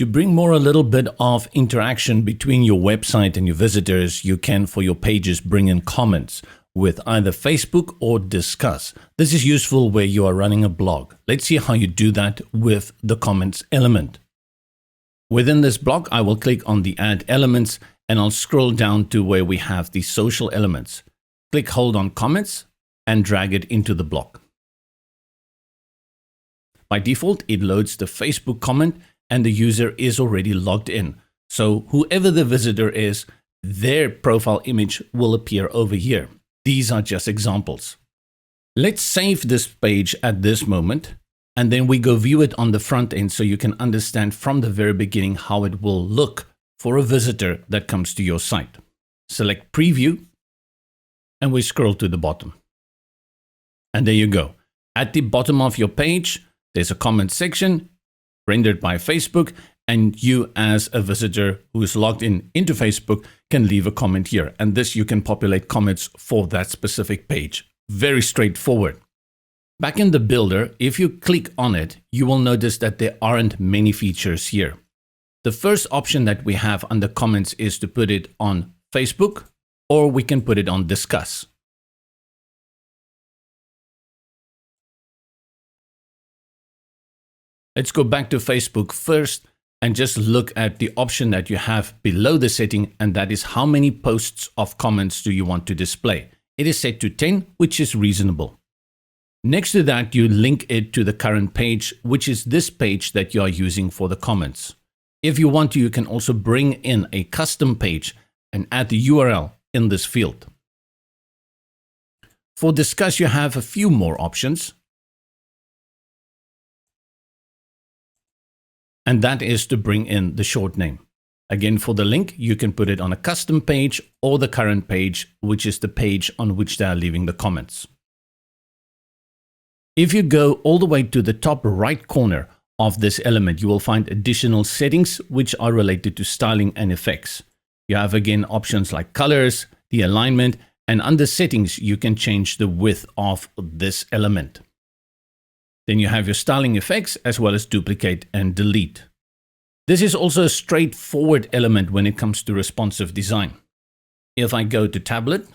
To bring a little bit of interaction between your website and your visitors, you can, for your pages, bring in comments with either Facebook or Discuss. This is useful where you are running a blog. Let's see how you do that with the comments element. Within this block, I will click on the add elements and I'll scroll down to where we have the social elements. Hold on comments and drag it into the block. By default, it loads the Facebook comment and the user is already logged in. So whoever the visitor is, their profile image will appear over here. These are just examples. Let's save this page at this moment, and then we go view it on the front end so you can understand from the very beginning how it will look for a visitor that comes to your site. Select preview, and we scroll to the bottom. And there you go. At the bottom of your page, there's a comment section rendered by Facebook, and you as a visitor who is logged into Facebook can leave a comment here. And this you can populate comments for that specific page. Very straightforward. Back in the builder, if you click on it, you will notice that there aren't many features here. The first option that we have under comments is to put it on Facebook, or we can put it on Discuss. Let's go back to Facebook first and just look at the option that you have below the setting, and that is how many posts of comments do you want to display. It is set to 10, which is reasonable. Next to that, you link it to the current page, which is this page that you are using for the comments. If you want to, you can also bring in a custom page and add the URL in this field. For Discuss, you have a few more options. And that is to bring in the short name. Again, for the link, you can put it on a custom page or the current page, which is the page on which they are leaving the comments. If you go all the way to the top right corner of this element, you will find additional settings which are related to styling and effects. You have again options like colors, the alignment, and under settings, you can change the width of this element. Then you have your styling effects as well as duplicate and delete. This is also a straightforward element when it comes to responsive design. If I go to tablet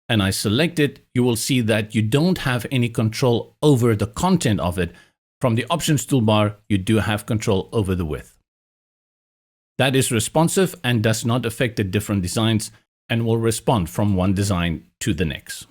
and I select it, you will see that you don't have any control over the content of it. From the options toolbar, you do have control over the width. That is responsive and does not affect the different designs and will respond from one design to the next.